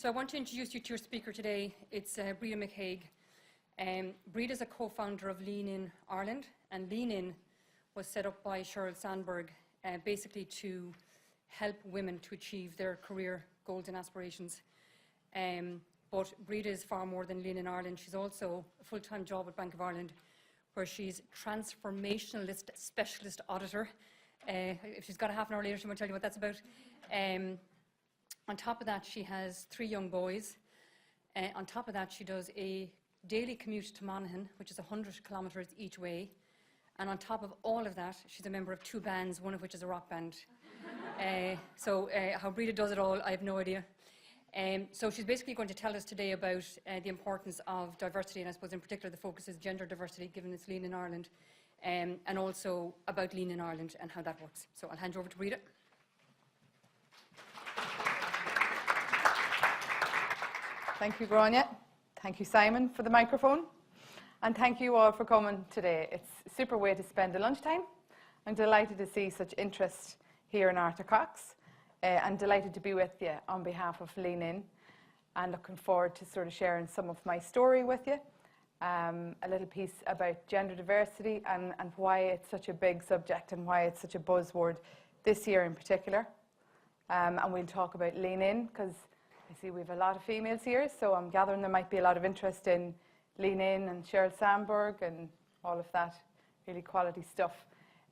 So I want to introduce you to your speaker today. It's Breda McHaig. Breda is a co-founder of Lean In Ireland, and Lean In was set up by Sheryl Sandberg basically to help women to achieve their career goals and aspirations. But Breda is far more than Lean In Ireland. She's also a full-time job at Bank of Ireland, where she's transformationalist specialist auditor. If she's got a half an hour later, she might tell you what that's about. On top of that, she has 3 young boys. On top of that, she does a daily commute to Monaghan, which is 100 kilometres each way. And on top of all of that, she's a member of 2 bands, one of which is a rock band. So how Breda does it all, I have no idea. So she's basically going to tell us today about the importance of diversity, and I suppose in particular the focus is gender diversity, given it's Lean in Ireland, and also about Lean in Ireland and how that works. So I'll hand you over to Breda. Thank you, Grania. Thank you, Simon, for the microphone. And thank you all for coming today. It's a super way to spend the lunchtime. I'm delighted to see such interest here in Arthur Cox. And delighted to be with you on behalf of Lean In, and looking forward to sort of sharing some of my story with you. A little piece about gender diversity and why it's such a big subject and why it's such a buzzword this year in particular. And we'll talk about Lean In, because I see we have a lot of females here, so I'm gathering there might be a lot of interest in Lean In and Sheryl Sandberg and all of that really quality stuff.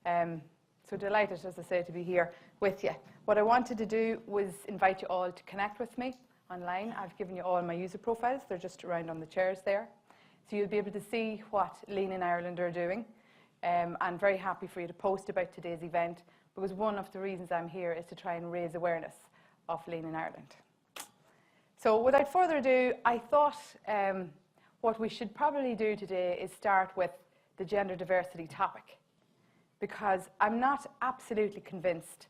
So delighted, as I say, to be here with you. What I wanted to do was invite you all to connect with me online. I've given you all my user profiles. They're just around on the chairs there. So you'll be able to see what Lean in Ireland are doing. I'm very happy for you to post about today's event, because one of the reasons I'm here is to try and raise awareness of Lean in Ireland. So without further ado, I thought what we should probably do today is start with the gender diversity topic, because I'm not absolutely convinced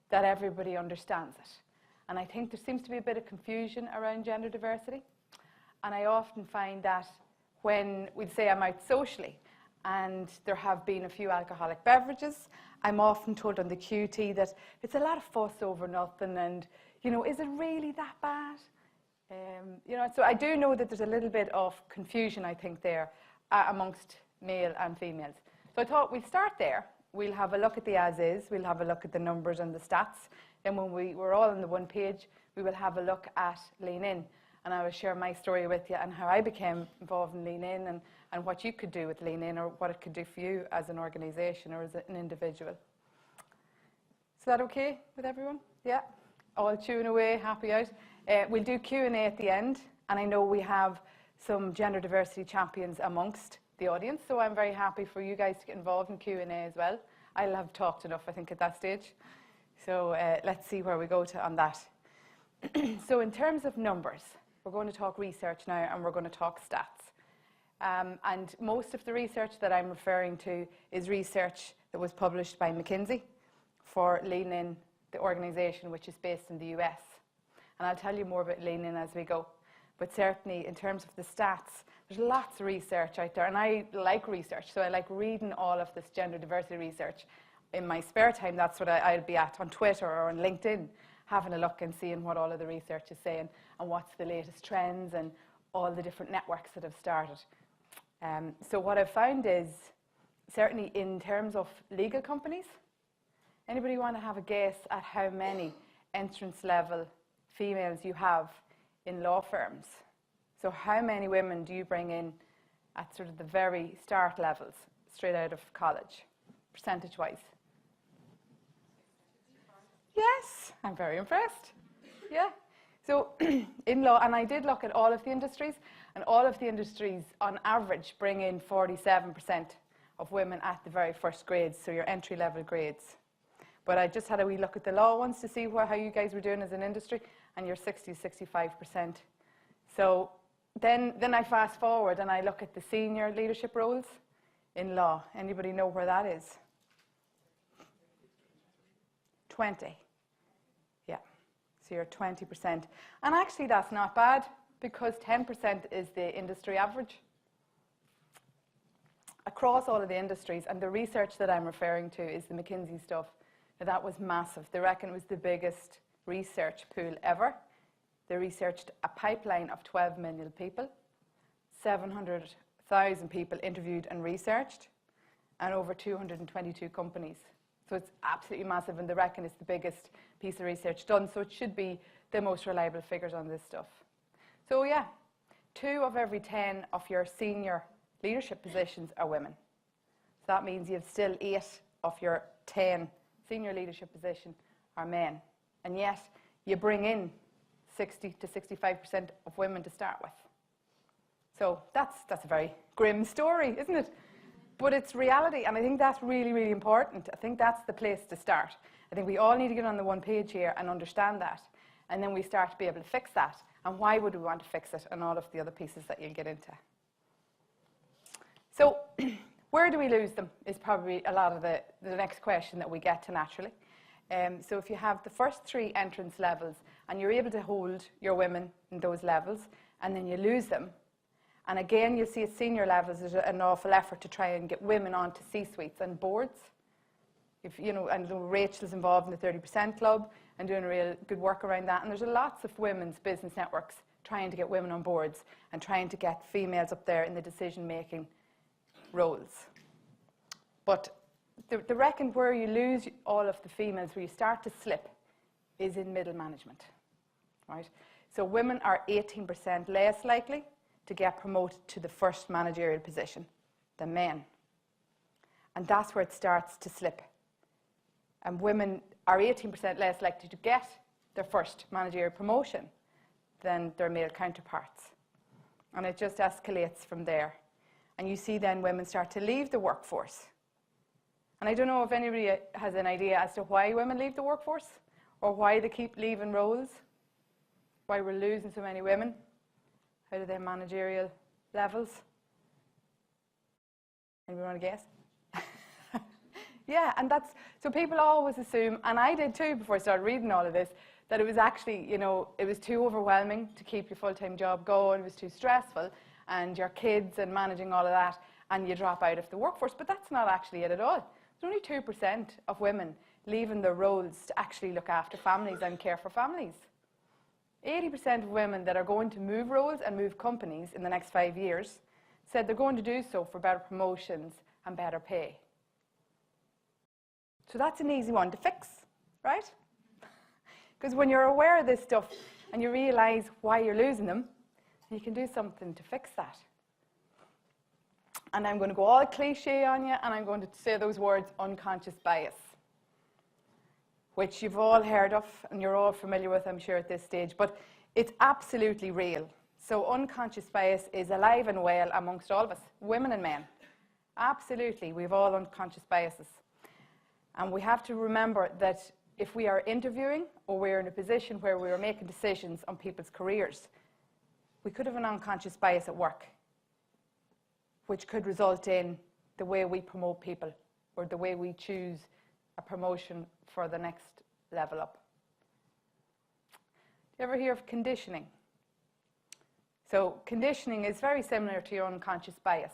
that everybody understands it. And I think there seems to be a bit of confusion around gender diversity. And I often find that when we'd say I'm out socially and there have been a few alcoholic beverages, I'm often told on the QT that it's a lot of fuss over nothing, and, you know, is it really that bad? You know, so I do know that there's a little bit of confusion, I think, there amongst male and females. So I thought we'd start there. We'll have a look at the as-is, we'll have a look at the numbers and the stats. Then when we're all on the one page, we will have a look at Lean In. And I will share my story with you and how I became involved in Lean In, and what you could do with Lean In, or what it could do for you as an organisation or as an individual. Is that okay with everyone? Yeah? All chewing away, happy out. We'll do Q&A at the end, and I know we have some gender diversity champions amongst the audience, so I'm very happy for you guys to get involved in Q&A as well. I'll have talked enough, I think, at that stage. So let's see where we go to on that. So in terms of numbers, we're going to talk research now, and we're going to talk stats. And most of the research that I'm referring to is research that was published by McKinsey for Lean In, the organisation which is based in the US. And I'll tell you more about Lean In as we go. But certainly, in terms of the stats, there's lots of research out there, and I like research, so I like reading all of this gender diversity research. In my spare time, that's what I'll be at on Twitter or on LinkedIn, having a look and seeing what all of the research is saying, and what's the latest trends, and all the different networks that have started. So what I've found is, certainly in terms of legal companies, anybody want to have a guess at how many entrance level females you have in law firms? So how many women do you bring in at sort of the very start levels, straight out of college, percentage-wise? Yes, I'm very impressed. Yeah. So in law, and I did look at all of the industries, and all of the industries on average bring in 47% of women at the very first grades, so your entry-level grades. But I just had a wee look at the law ones to see how you guys were doing as an industry, and you're 60-65%. So then I fast forward and I look at the senior leadership roles in law. Anybody know where that is? 20. Yeah, so you're 20%. And actually that's not bad, because 10% is the industry average. Across all of the industries, and the research that I'm referring to is the McKinsey stuff. Now that was massive. They reckon it was the biggest research pool ever They researched a pipeline of 12 million people, 700,000 people interviewed and researched, and over 222 companies. So it's absolutely massive, and they reckon it's the biggest piece of research done, so it should be the most reliable figures on this stuff. So yeah, 2 of every 10 of your senior leadership positions are women. So that means you have still 8 of your 10 senior leadership positions are men. And yet, you bring in 60 to 65% of women to start with. So that's a very grim story, isn't it? But it's reality, and I think that's really, really important. I think that's the place to start. I think we all need to get on the one page here and understand that, and then we start to be able to fix that. And why would we want to fix it, and all of the other pieces that you'll get into. So where do we lose them is probably a lot of the next question that we get to naturally. So if you have the first 3 entrance levels and you're able to hold your women in those levels, and then you lose them, and again you'll see at senior levels there's an awful effort to try and get women onto C-suites and boards. If, you know, and Rachel's involved in the 30% club and doing real good work around that, and there's lots of women's business networks trying to get women on boards and trying to get females up there in the decision-making roles. But the reckon where you lose all of the females, where you start to slip, is in middle management, right? So women are 18% less likely to get promoted to the first managerial position than men. And that's where it starts to slip. And women are 18% less likely to get their first managerial promotion than their male counterparts. And it just escalates from there. And you see then women start to leave the workforce. And I don't know if anybody has an idea as to why women leave the workforce, or why they keep leaving roles, why we're losing so many women out of their managerial levels. Anybody want to guess? Yeah, and that's, so people always assume, and I did too before I started reading all of this, that it was actually, you know, it was too overwhelming to keep your full-time job going, it was too stressful, and your kids and managing all of that, and you drop out of the workforce. But that's not actually it at all. There's only 2% of women leaving their roles to actually look after families and care for families. 80% of women that are going to move roles and move companies in the next 5 years said they're going to do so for better promotions and better pay. So that's an easy one to fix, right? Because when you're aware of this stuff and you realise why you're losing them, you can do something to fix that. And I'm going to go all cliche on you, and I'm going to say those words, unconscious bias, which you've all heard of and you're all familiar with, I'm sure, at this stage. But it's absolutely real. So unconscious bias is alive and well amongst all of us, women and men. Absolutely, we've all unconscious biases. And we have to remember that if we are interviewing or we're in a position where we are making decisions on people's careers, we could have an unconscious bias at work, which could result in the way we promote people or the way we choose a promotion for the next level up. Do you ever hear of conditioning? So conditioning is very similar to your unconscious bias.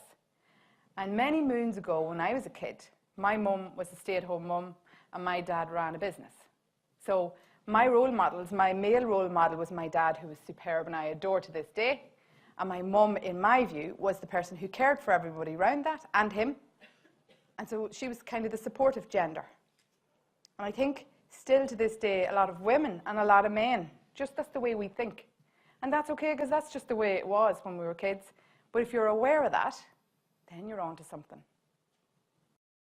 And many moons ago, when I was a kid, my mum was a stay-at-home mum and my dad ran a business. So my role models, my male role model was my dad, who was superb and I adore to this day. And my mum, in my view, was the person who cared for everybody around that and him. And so she was kind of the supportive gender. And I think still to this day, a lot of women and a lot of men, just that's the way we think. And that's okay, because that's just the way it was when we were kids. But if you're aware of that, then you're on to something.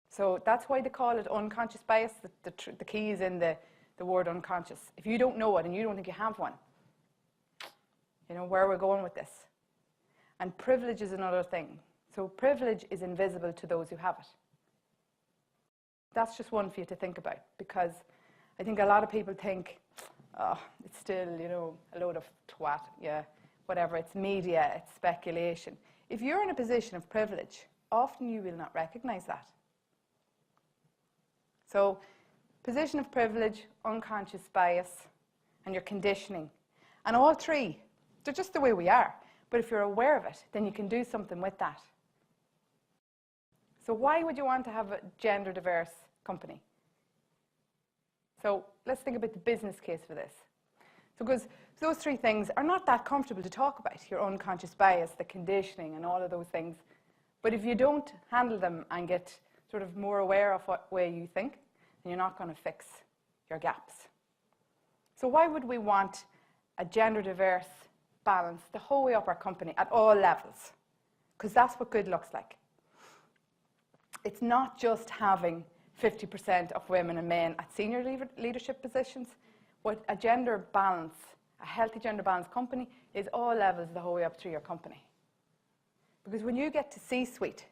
So that's why they call it unconscious bias. The key is in the word unconscious. If you don't know it and you don't think you have one, you know where we're going with this. And privilege is another thing. So privilege is invisible to those who have it. That's just one for you to think about, because I think a lot of people think, oh, it's still, you know, a load of twat, yeah, whatever, it's media, it's speculation. If you're in a position of privilege, often you will not recognize that. So, position of privilege, unconscious bias, and your conditioning. And all three, they're just the way we are. But if you're aware of it, then you can do something with that. So why would you want to have a gender diverse company? So let's think about the business case for this. Those three things are not that comfortable to talk about, your unconscious bias, the conditioning and all of those things. But if you don't handle them and get sort of more aware of what way you think, then you're not going to fix your gaps. So why would we want a gender diverse balance the whole way up our company at all levels? Because that's what good looks like. It's not just having 50% of women and men at senior leadership positions. What a gender balance, a healthy gender balance company is all levels the whole way up through your company. Because when you get to C-suite,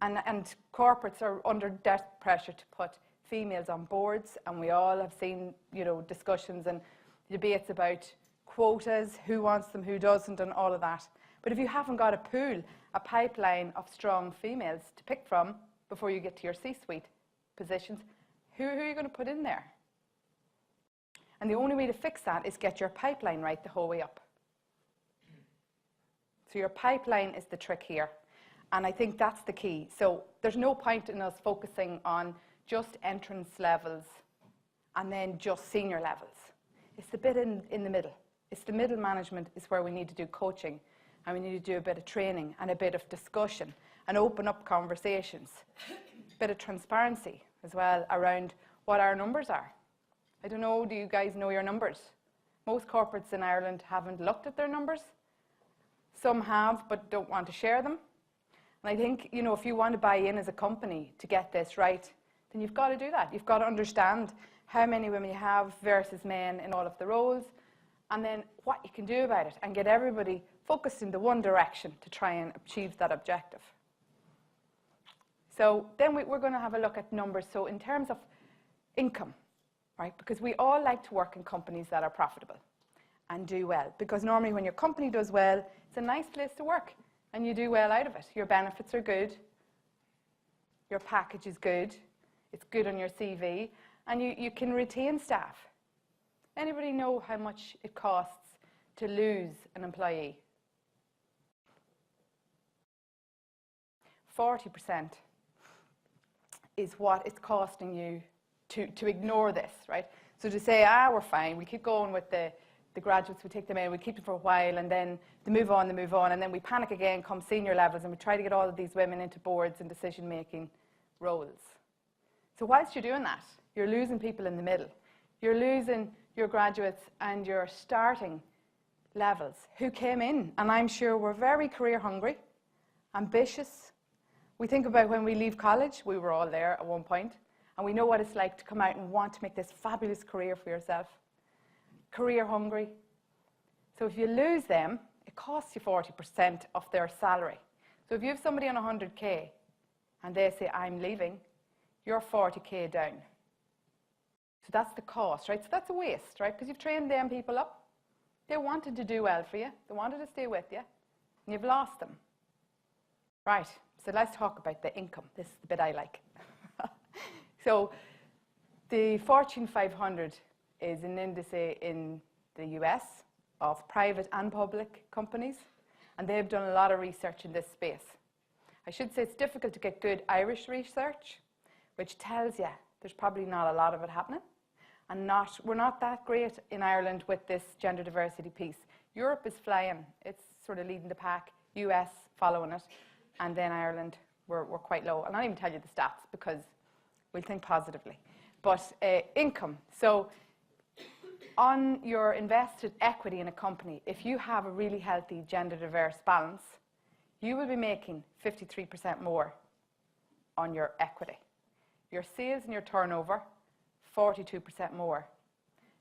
and corporates are under death pressure to put females on boards, and we all have seen, discussions and debates about quotas, who wants them, who doesn't, and all of that. But if you haven't got a pool, a pipeline of strong females to pick from before you get to your C-suite positions, who are you going to put in there? And the only way to fix that is get your pipeline right the whole way up. So your pipeline is the trick here. And I think that's the key. So there's no point in us focusing on just entrance levels and then just senior levels. It's the bit in the middle. It's the middle management is where we need to do coaching, and we need to do a bit of training and a bit of discussion and open up conversations. A bit of transparency as well around what our numbers are. I don't know, do you guys know your numbers? Most corporates in Ireland haven't looked at their numbers. Some have, but don't want to share them. And I think, if you want to buy in as a company to get this right, then you've got to do that. You've got to understand how many women you have versus men in all of the roles, and then what you can do about it, and get everybody focused in the one direction to try and achieve that objective. So then we're going to have a look at numbers. So in terms of income, right? Because we all like to work in companies that are profitable and do well. Because normally when your company does well, it's a nice place to work and you do well out of it. Your benefits are good, your package is good, it's good on your CV, and you can retain staff. Anybody know how much it costs to lose an employee? 40% is what it's costing you to ignore this, right? So to say, we're fine, we keep going with the graduates, we take them in, we keep them for a while, and then they move on, and then we panic again come senior levels, and we try to get all of these women into boards and decision-making roles. So whilst you're doing that, you're losing people in the middle. You're losing your graduates and your starting levels who came in, and I'm sure were very career hungry, ambitious. We think about when we leave college, we were all there at one point, and we know what it's like to come out and want to make this fabulous career for yourself. Career hungry. So if you lose them, it costs you 40% of their salary. So if you have somebody on 100k and they say, I'm leaving, you're 40k down. So that's the cost, right? So that's a waste, right? Because you've trained them people up. They wanted to do well for you. They wanted to stay with you. And you've lost them. Right, so let's talk about the income. This is the bit I like. So the Fortune 500 is an indice in the US of private and public companies, and they've done a lot of research in this space. I should say it's difficult to get good Irish research, which tells you there's probably not a lot of it happening, and we're not that great in Ireland with this gender diversity piece. Europe is flying. It's sort of leading the pack, US following it, and then Ireland, we're quite low. I'll not even tell you the stats because we'll think positively. But income. So on your invested equity in a company, if you have a really healthy gender diverse balance, you will be making 53% more on your equity. Your sales and your turnover, 42% more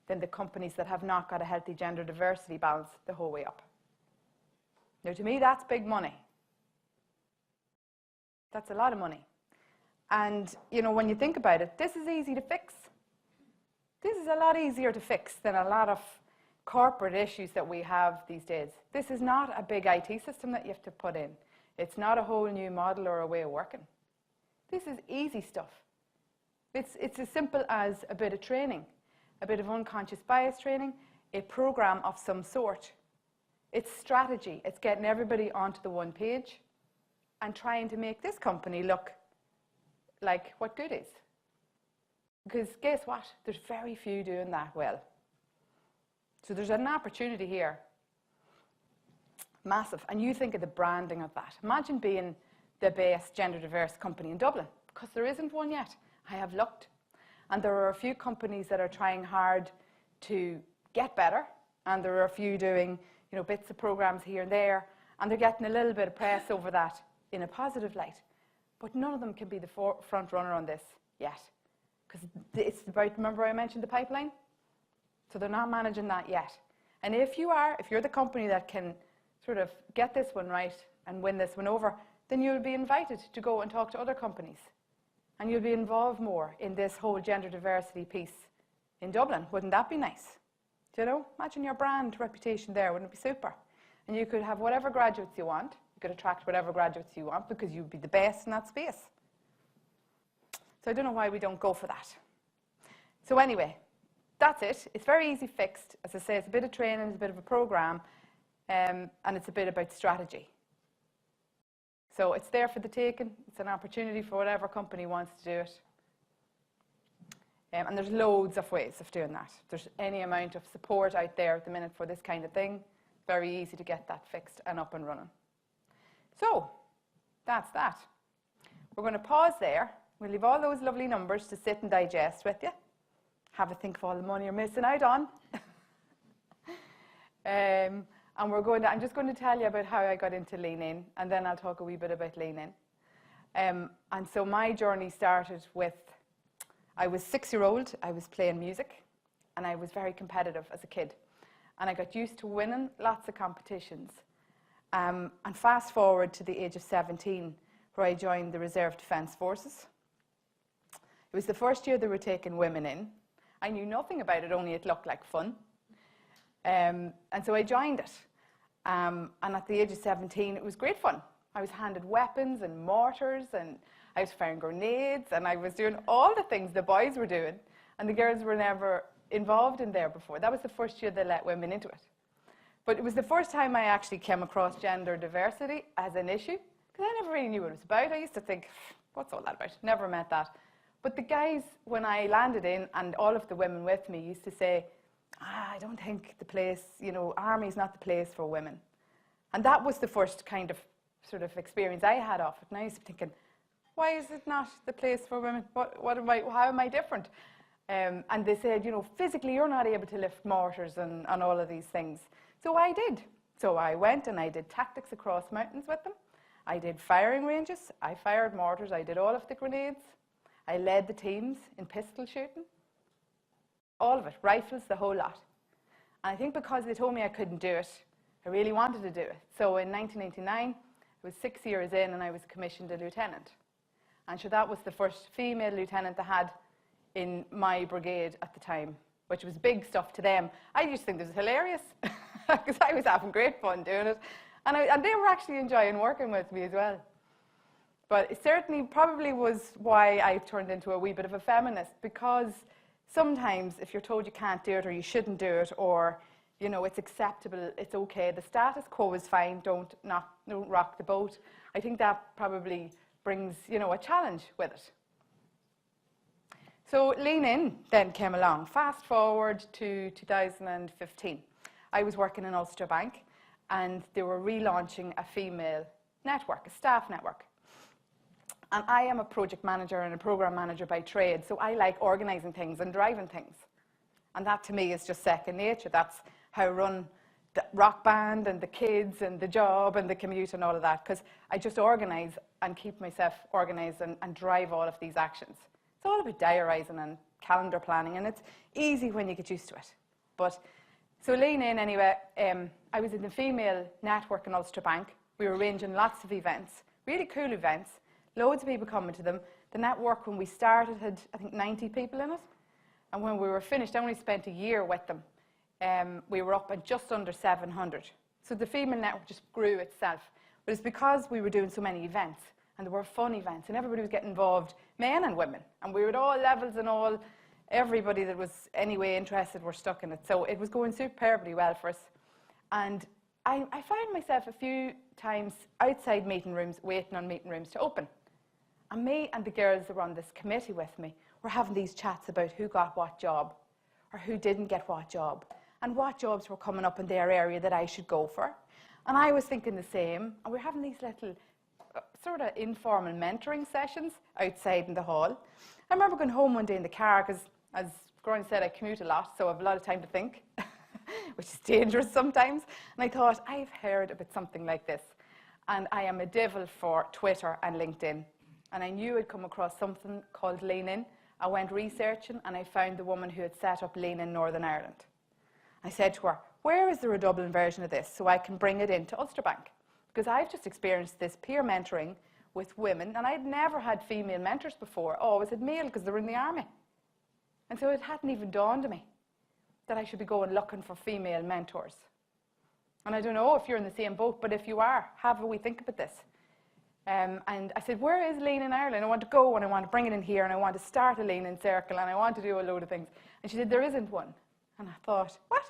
than the companies that have not got a healthy gender diversity balance the whole way up. Now, to me, that's big money. That's a lot of money. And, when you think about it, this is easy to fix. This is a lot easier to fix than a lot of corporate issues that we have these days. This is not a big IT system that you have to put in. It's not a whole new model or a way of working. This is easy stuff. It's as simple as a bit of training, a bit of unconscious bias training, a program of some sort. It's strategy. It's getting everybody onto the one page and trying to make this company look like what good is. Because guess what? There's very few doing that well. So there's an opportunity here. Massive. And you think of the branding of that. Imagine being the best gender diverse company in Dublin, because there isn't one yet. I have looked. And there are a few companies that are trying hard to get better, and there are a few doing, bits of programs here and there, and they're getting a little bit of press over that in a positive light. But none of them can be the front runner on this yet. Because it's about, remember I mentioned the pipeline? So they're not managing that yet. And if you're the company that can sort of get this one right and win this one over, then you'll be invited to go and talk to other companies. And you'll be involved more in this whole gender diversity piece in Dublin. Wouldn't that be nice? Imagine your brand reputation there. Wouldn't it be super? And you could have whatever graduates you want. You could attract whatever graduates you want because you'd be the best in that space. So I don't know why we don't go for that. So anyway, that's it. It's very easy fixed. As I say, it's a bit of training, it's a bit of a program, and it's a bit about strategy. So it's there for the taking. It's an opportunity for whatever company wants to do it. And there's loads of ways of doing that. There's any amount of support out there at the minute for this kind of thing. Very easy to get that fixed and up and running. So that's that. We're going to pause there. We'll leave all those lovely numbers to sit and digest with you. Have a think of all the money you're missing out on. And I'm just going to tell you about how I got into Lean In, and then I'll talk a wee bit about Lean In. And so my journey started with, I was 6-year-old, I was playing music, and I was very competitive as a kid. And I got used to winning lots of competitions. And fast forward to the age of 17, where I joined the Reserve Defence Forces. It was the first year they were taking women in. I knew nothing about it, only it looked like fun. And so I joined it. And at the age of 17, it was great fun. I was handed weapons and mortars, and I was firing grenades, and I was doing all the things the boys were doing, and the girls were never involved in there before. That was the first year they let women into it. But it was the first time I actually came across gender diversity as an issue, because I never really knew what it was about. I used to think, what's all that about? Never met that. But the guys, when I landed in, and all of the women with me used to say, I don't think the place, army's not the place for women. And that was the first kind of sort of experience I had of it. And I used to be thinking, why is it not the place for women? How am I different? And they said, physically you're not able to lift mortars and all of these things. So I did. So I went and I did tactics across mountains with them. I did firing ranges. I fired mortars. I did all of the grenades. I led the teams in pistol shooting. All of it, rifles, the whole lot. And I think because they told me I couldn't do it, I really wanted to do it. So in 1989, I was 6 years in and I was commissioned a lieutenant. And so that was the first female lieutenant they had in my brigade at the time, which was big stuff to them. I used to think this was hilarious because I was having great fun doing it. And they were actually enjoying working with me as well. But it certainly probably was why I turned into a wee bit of a feminist, because sometimes if you're told you can't do it or you shouldn't do it, or it's acceptable, it's okay, the status quo is fine, don't rock the boat. I think that probably brings a challenge with it. So Lean In then came along. Fast forward to 2015. I was working in Ulster Bank, and they were relaunching a female network, a staff network. And I am a project manager and a program manager by trade, so I like organising things and driving things. And that to me is just second nature. That's how I run the rock band and the kids and the job and the commute and all of that, because I just organise and keep myself organised and drive all of these actions. It's all about diarising and calendar planning, and it's easy when you get used to it. But so Lean In anyway, I was in the female network in Ulster Bank. We were arranging lots of events, really cool events. Loads of people coming to them. The network, when we started, had, I think, 90 people in it. And when we were finished, I only spent a year with them. We were up at just under 700. So the female network just grew itself. But it's because we were doing so many events, and there were fun events, and everybody was getting involved, men and women. And we were at all levels and everybody that was anyway interested were stuck in it. So it was going superbly well for us. And I found myself a few times outside meeting rooms, waiting on meeting rooms to open. And me and the girls that were on this committee with me were having these chats about who got what job or who didn't get what job. and what jobs were coming up in their area that I should go for. And I was thinking the same, and we're having these little sort of informal mentoring sessions outside in the hall. I remember going home one day in the car, because as Gráinne said, I commute a lot, so I have a lot of time to think, which is dangerous sometimes. And I thought, I've heard about something like this, and I am a devil for Twitter and LinkedIn. And I knew I'd come across something called Lean In. I went researching, and I found the woman who had set up Lean In Northern Ireland. I said to her, where is there a Dublin version of this so I can bring it into Ulsterbank? Because I've just experienced this peer mentoring with women, and I'd never had female mentors before. I always had male because they were in the army. And so it hadn't even dawned on me that I should be going looking for female mentors. And I don't know if you're in the same boat, but if you are, have a wee think about this. And I said, where is Lean in Ireland? I want to go, and I want to bring it in here, and I want to start a Lean In circle, and I want to do a load of things. And she said, there isn't one. And I thought, what?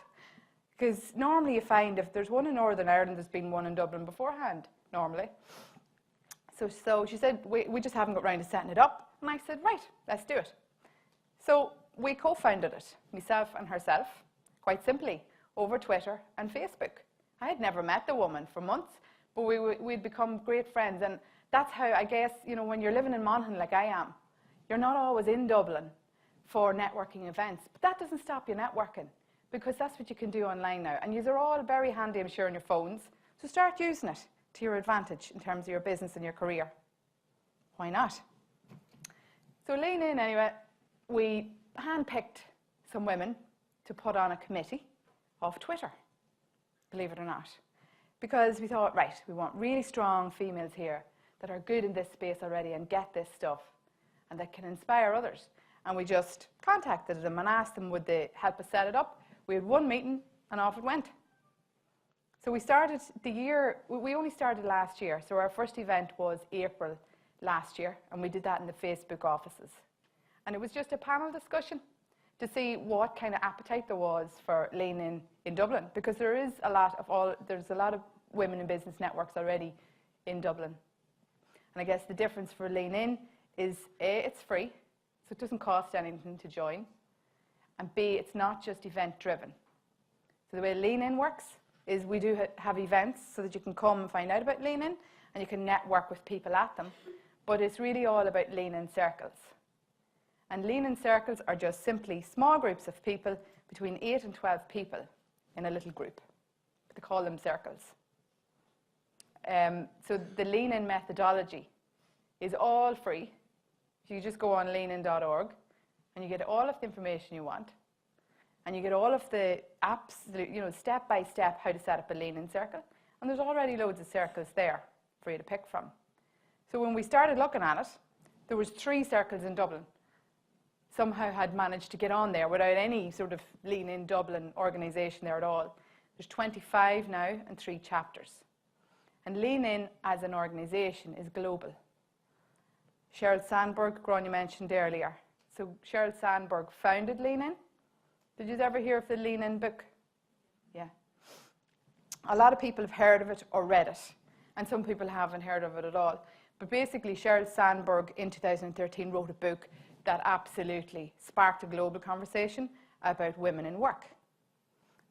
Because normally you find if there's one in Northern Ireland, there's been one in Dublin beforehand, normally. So she said, we just haven't got round to setting it up. And I said, right, let's do it. So we co-founded it, myself and herself, quite simply, over Twitter and Facebook. I had never met the woman for months, but we'd become great friends. And that's how, I guess, you know, when you're living in Monaghan like I am, you're not always in Dublin for networking events. But that doesn't stop you networking, because that's what you can do online now. And they're all very handy, I'm sure, on your phones. So start using it to your advantage in terms of your business and your career. Why not? So Lean In, anyway, we handpicked some women to put on a committee of Twitter, believe it or not. Because we thought, right, we want really strong females here that are good in this space already and get this stuff and that can inspire others. And we just contacted them and asked them would they help us set it up. We had one meeting and off it went. So we started the year, we only started last year, so our first event was April last year, and we did that in the Facebook offices. And it was just a panel discussion to see what kind of appetite there was for Lean in Dublin, because there's a lot of women in business networks already in Dublin. And I guess the difference for Lean In is A, it's free, so it doesn't cost anything to join, and B, it's not just event driven. So the way Lean In works is we do have events so that you can come and find out about Lean In and you can network with people at them, but it's really all about Lean In circles. And Lean In circles are just simply small groups of people, between 8 and 12 people in a little group. They call them circles. So the Lean In methodology is all free. You just go on leanin.org and you get all of the information you want. And you get all of the apps, step by step how to set up a Lean In circle. And there's already loads of circles there for you to pick from. So when we started looking at it, there was 3 circles in Dublin. Somehow had managed to get on there without any sort of Lean In Dublin organisation there at all. There's 25 now and 3 chapters. And Lean In as an organisation is global. Sheryl Sandberg, Gráinne mentioned earlier. So Sheryl Sandberg founded Lean In. Did you ever hear of the Lean In book? Yeah. A lot of people have heard of it or read it, and some people haven't heard of it at all. But basically, Sheryl Sandberg in 2013 wrote a book that absolutely sparked a global conversation about women in work.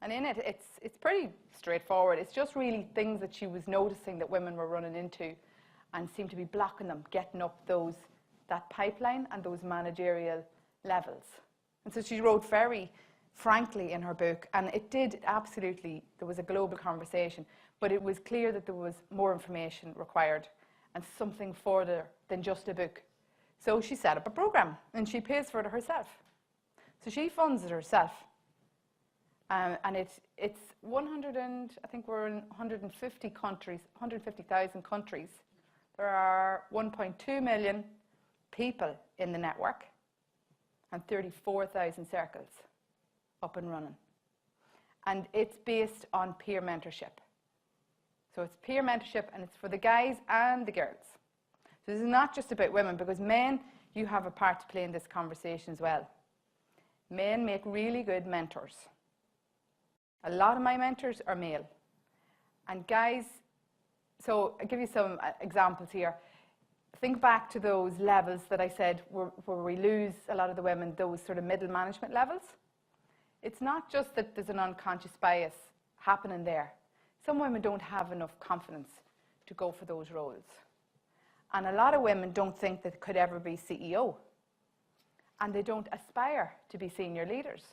And in it, it's pretty straightforward. It's just really things that she was noticing that women were running into and seemed to be blocking them, getting up that pipeline and those managerial levels. And so she wrote very frankly in her book, and it did absolutely, there was a global conversation, but it was clear that there was more information required and something further than just a book. So she set up a program, and she pays for it herself. So she funds it herself. And it's 100 and, I think we're in 150 countries, 150,000 countries. There are 1.2 million people in the network and 34,000 circles up and running. And it's based on peer mentorship. So it's peer mentorship, and it's for the guys and the girls. So this is not just about women, because men, you have a part to play in this conversation as well. Men make really good mentors. A lot of my mentors are male. And guys, so I'll give you some examples here. Think back to those levels that I said where we lose a lot of the women, those sort of middle management levels. it's not just that there's an unconscious bias happening there. Some women don't have enough confidence to go for those roles. And a lot of women don't think that they could ever be CEO. And they don't aspire to be senior leaders.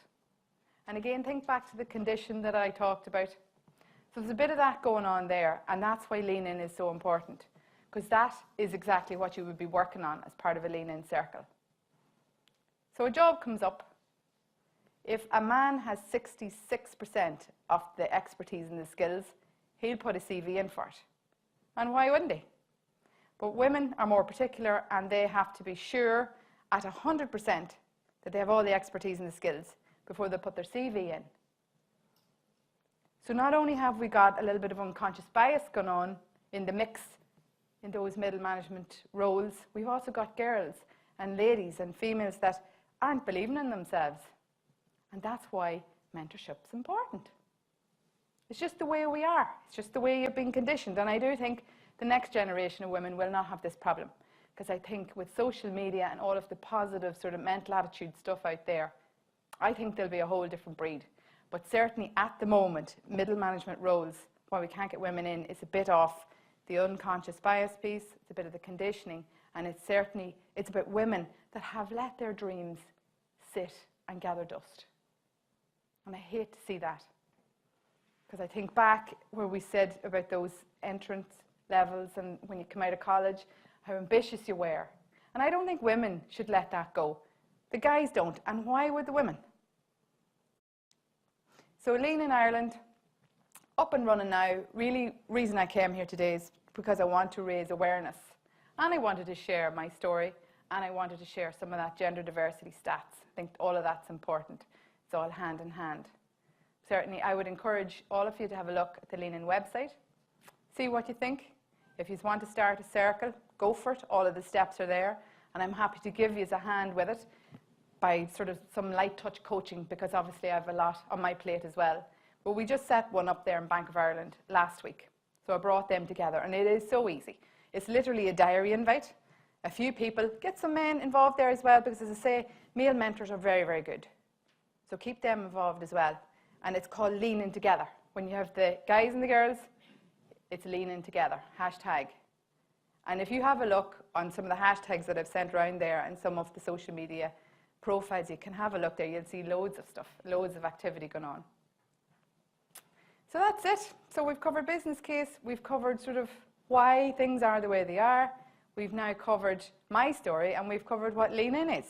And again, think back to the condition that I talked about. So there's a bit of that going on there, and that's why Lean In is so important, because that is exactly what you would be working on as part of a Lean In circle. So a job comes up. If a man has 66% of the expertise and the skills, he'll put a CV in for it. And why wouldn't he? But women are more particular, and they have to be sure at 100% that they have all the expertise and the skills before they put their CV in. So not only have we got a little bit of unconscious bias going on in the mix in those middle management roles, we've also got girls and ladies and females that aren't believing in themselves. And that's why mentorship's important. It's just the way we are. It's just the way you've been conditioned. And I do think the next generation of women will not have this problem. Because I think with social media and all of the positive sort of mental attitude stuff out there, I think there'll be a whole different breed. But certainly at the moment, middle management roles, why we can't get women in, is a bit off the unconscious bias piece, it's a bit of the conditioning, and it's about women that have let their dreams sit and gather dust. And I hate to see that. Because I think back where we said about those entrance levels and when you come out of college, how ambitious you were. And I don't think women should let that go. The guys don't. And why would the women? So Lean in Ireland, up and running now. Really, reason I came here today is because I want to raise awareness. And I wanted to share my story. And I wanted to share some of that gender diversity stats. I think all of that's important. It's all hand in hand. Certainly, I would encourage all of you to have a look at the Lean In website. See what you think. If you want to start a circle, go for it. All of the steps are there. And I'm happy to give you a hand with it by sort of some light touch coaching, because obviously I have a lot on my plate as well. But we just set one up there in Bank of Ireland last week. So I brought them together, and it is so easy. It's literally a diary invite. A few people, get some men involved there as well, because as I say, male mentors are very, very good. So keep them involved as well. And it's called Lean In Together. When you have the guys and the girls, it's Lean In Together, hashtag. And if you have a look on some of the hashtags that I've sent around there and some of the social media profiles, you can have a look there. You'll see loads of stuff, loads of activity going on. So that's it. So we've covered business case. We've covered sort of why things are the way they are. We've now covered my story, and we've covered what Lean In is.